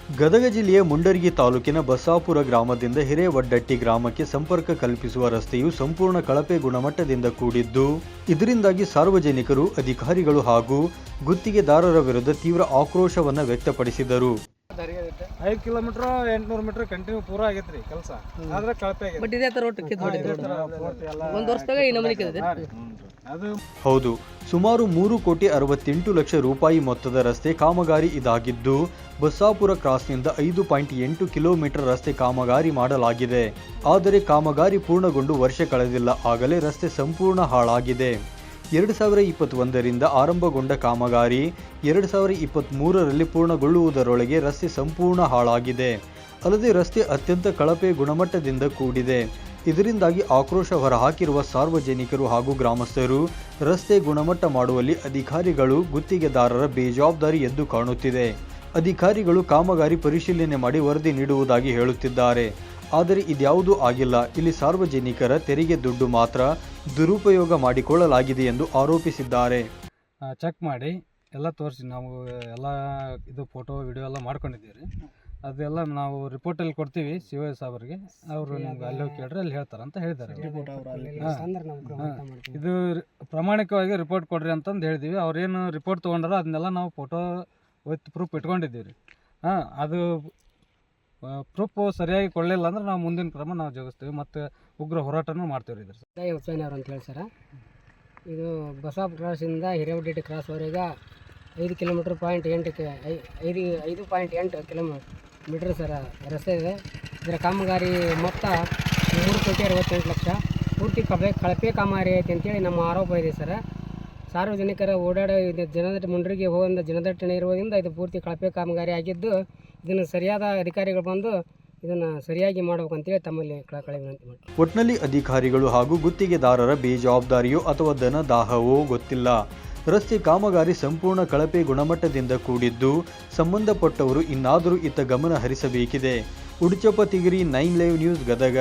ಗದಗ ಜಿಲ್ಲೆಯ ಮುಂಡರಗಿ ತಾಲೂಕಿನ ಬಸಾಪುರ ಗ್ರಾಮದಿಂದ ಹಿರೇವಡ್ಡಟ್ಟಿ ಗ್ರಾಮಕ್ಕೆ ಸಂಪರ್ಕ ಕಲ್ಪಿಸುವ ರಸ್ತೆಯು ಸಂಪೂರ್ಣ ಕಳಪೆ ಗುಣಮಟ್ಟದಿಂದ ಕೂಡಿದ್ದು, ಇದರಿಂದಾಗಿ ಸಾರ್ವಜನಿಕರು, ಅಧಿಕಾರಿಗಳು ಹಾಗೂ ಗುತ್ತಿಗೆದಾರರ ವಿರುದ್ಧ ತೀವ್ರ ಆಕ್ರೋಶವನ್ನು ವ್ಯಕ್ತಪಡಿಸಿದರು. 5 ಕಿಲೋಮೀಟರ್ 800 ಮೀಟರ್ ಕಂಟಿನ್ಯೂ ಪೂರ ಆಗೈತ್ರಿ ಕೆಲಸ, ಆದ್ರೆ ಕಳಪೆ ಆಗೈತೆ. ಬಟ್ ಇದೇ ತರ ಒಟ್ಟು ಕಿತ್ತು ಒಂದು ವರ್ಷದಾಗ ಈ ನಮೂನೆ ಕಿತ್ತಿದೆ. ಅದು ಹೌದು, ಸುಮಾರು 3,68,00,000 ರೂಪಾಯಿ ಮೊತ್ತದ ರಸ್ತೆ ಕಾಮಗಾರಿ ಇದಾಗಿದ್ದು, ಬಸಾಪುರ ಕ್ರಾಸ್ನಿಂದ 5.8 ಕಿಲೋಮೀಟರ್ ರಸ್ತೆ ಕಾಮಗಾರಿ ಮಾಡಲಾಗಿದೆ. ಆದರೆ ಕಾಮಗಾರಿ ಪೂರ್ಣಗೊಂಡು ವರ್ಷ ಕಳೆದಿಲ್ಲ, ಆಗಲೇ ರಸ್ತೆ ಸಂಪೂರ್ಣ ಹಾಳಾಗಿದೆ. 2021ರಿಂದ ಆರಂಭಗೊಂಡ ಕಾಮಗಾರಿ 2023ರಲ್ಲಿ ಪೂರ್ಣಗೊಳ್ಳುವುದರೊಳಗೆ ರಸ್ತೆ ಸಂಪೂರ್ಣ ಹಾಳಾಗಿದೆ. ಅಲ್ಲದೆ ರಸ್ತೆ ಅತ್ಯಂತ ಕಳಪೆ ಗುಣಮಟ್ಟದಿಂದ ಕೂಡಿದೆ. ಇದರಿಂದಾಗಿ ಆಕ್ರೋಶ ಹೊರಹಾಕಿರುವ ಸಾರ್ವಜನಿಕರು ಹಾಗೂ ಗ್ರಾಮಸ್ಥರು ರಸ್ತೆ ಗುಣಮಟ್ಟ ಮಾಡುವಲ್ಲಿ ಅಧಿಕಾರಿಗಳು, ಗುತ್ತಿಗೆದಾರರ ಬೇಜವಾಬ್ದಾರಿ ಎದ್ದು ಕಾಣುತ್ತಿದೆ. ಅಧಿಕಾರಿಗಳು ಕಾಮಗಾರಿ ಪರಿಶೀಲನೆ ಮಾಡಿ ವರದಿ ನೀಡುವುದಾಗಿ ಹೇಳುತ್ತಿದ್ದಾರೆ. ಆದರೆ ಇದ್ಯಾವುದೂ ಆಗಿಲ್ಲ. ಇಲ್ಲಿ ಸಾರ್ವಜನಿಕರ ತೆರಿಗೆ ದುಡ್ಡು ಮಾತ್ರ ದುರುಪಯೋಗ ಮಾಡಿಕೊಳ್ಳಲಾಗಿದೆ ಎಂದು ಆರೋಪಿಸಿದ್ದಾರೆ. ಚೆಕ್ ಮಾಡಿ ಎಲ್ಲ ತೋರಿಸಿ, ನಾವು ಎಲ್ಲ ಇದು ಫೋಟೋ ವಿಡಿಯೋ ಎಲ್ಲ ಮಾಡ್ಕೊಂಡಿದ್ದೀವಿ. ಅದೆಲ್ಲ ನಾವು ರಿಪೋರ್ಟಲ್ಲಿ ಕೊಡ್ತೀವಿ COA ಸಾಹೇಬರಿಗೆ. ಅವರು ನಿಮ್ಗೆ ಅಲ್ಲಿ ಹೋಗಿ ಕೇಳ್ರಿ, ಅಲ್ಲಿ ಹೇಳ್ತಾರೆ ಅಂತ ಹೇಳಿದ್ದಾರೆ. ಇದು ಪ್ರಾಮಾಣಿಕವಾಗಿ ರಿಪೋರ್ಟ್ ಕೊಡ್ರಿ ಅಂತಂದು ಹೇಳಿದ್ದೀವಿ. ಅವ್ರೇನು ರಿಪೋರ್ಟ್ ತೊಗೊಂಡ್ರ ಅದನ್ನೆಲ್ಲ ನಾವು ಫೋಟೋ ವಿತ್ ಪ್ರೂಫ್ ಇಟ್ಕೊಂಡಿದ್ದೀವಿ ರೀ. ಅದು ಪ್ರೂಫ್ ಸರಿಯಾಗಿ ಕೊಡಲಿಲ್ಲ ಅಂದ್ರೆ ನಾವು ಮುಂದಿನ ಕ್ರಮ ನಾವು ಜಗಿಸ್ತೀವಿ ಮತ್ತು ಉಗ್ರ ಹೋರಾಟನೂ ಮಾಡ್ತೀವಿ ರೀ. ಹುಸೇನ್ ಅವರು ಅಂತ ಹೇಳಿ ಸರ, ಇದು ಬಸಾಪುರ ಕ್ರಾಸಿಂದ ಹಿರೇವಡ್ಡಟ್ಟಿ ಕ್ರಾಸ್ವರೆಗೆ 5 ಕಿಲೋಮೀಟ್ರ್ 5.8 ಕಿಲೋಮೀಟ್ರ್ ಸರ ರಸ್ತೆ ಇದೆ. ಇದರ ಕಾಮಗಾರಿ ಮೊತ್ತ 3,68,00,000 ಪೂರ್ತಿ ಕಳಪೆ ಕಾಮಗಾರಿ ಐತೆ ಅಂತೇಳಿ ನಮ್ಮ ಆರೋಪ ಇದೆ ಸರ. ಸಾರ್ವಜನಿಕರ ಓಡಾಡೋ ಮುಂಡರಗಿ ಹೋಗುವ ಜನದಟ್ಟಣೆ ಇರುವುದರಿಂದ ಇದು ಪೂರ್ತಿ ಕಳಪೆ ಕಾಮಗಾರಿ ಆಗಿದ್ದು, ಇದನ್ನು ಸರಿಯಾದ ಅಧಿಕಾರಿಗಳು ಬಂದು ಇದನ್ನು ಸರಿಯಾಗಿ ಮಾಡಬೇಕಂತೇಳಿ ತಮ್ಮಲ್ಲಿ ಕಳಕಳಿ ವಿನಂತಿ ಮಾಡ್ತೀವಿ. ಒಟ್ನಲ್ಲಿ ಅಧಿಕಾರಿಗಳು ಹಾಗೂ ಗುತ್ತಿಗೆದಾರರ ಬೇಜವಾಬ್ದಾರಿಯೋ ಅಥವಾ ಧನದಾಹವೋ ಗೊತ್ತಿಲ್ಲ. ರಸ್ತೆ ಕಾಮಗಾರಿ ಸಂಪೂರ್ಣ ಕಳಪೆ ಗುಣಮಟ್ಟದಿಂದ ಕೂಡಿದ್ದು, ಸಂಬಂಧಪಟ್ಟವರು ಇನ್ನಾದರೂ ಇತ್ತ ಗಮನ ಹರಿಸಬೇಕಿದೆ. Uduchappa Tigiri 9 live news Gadag.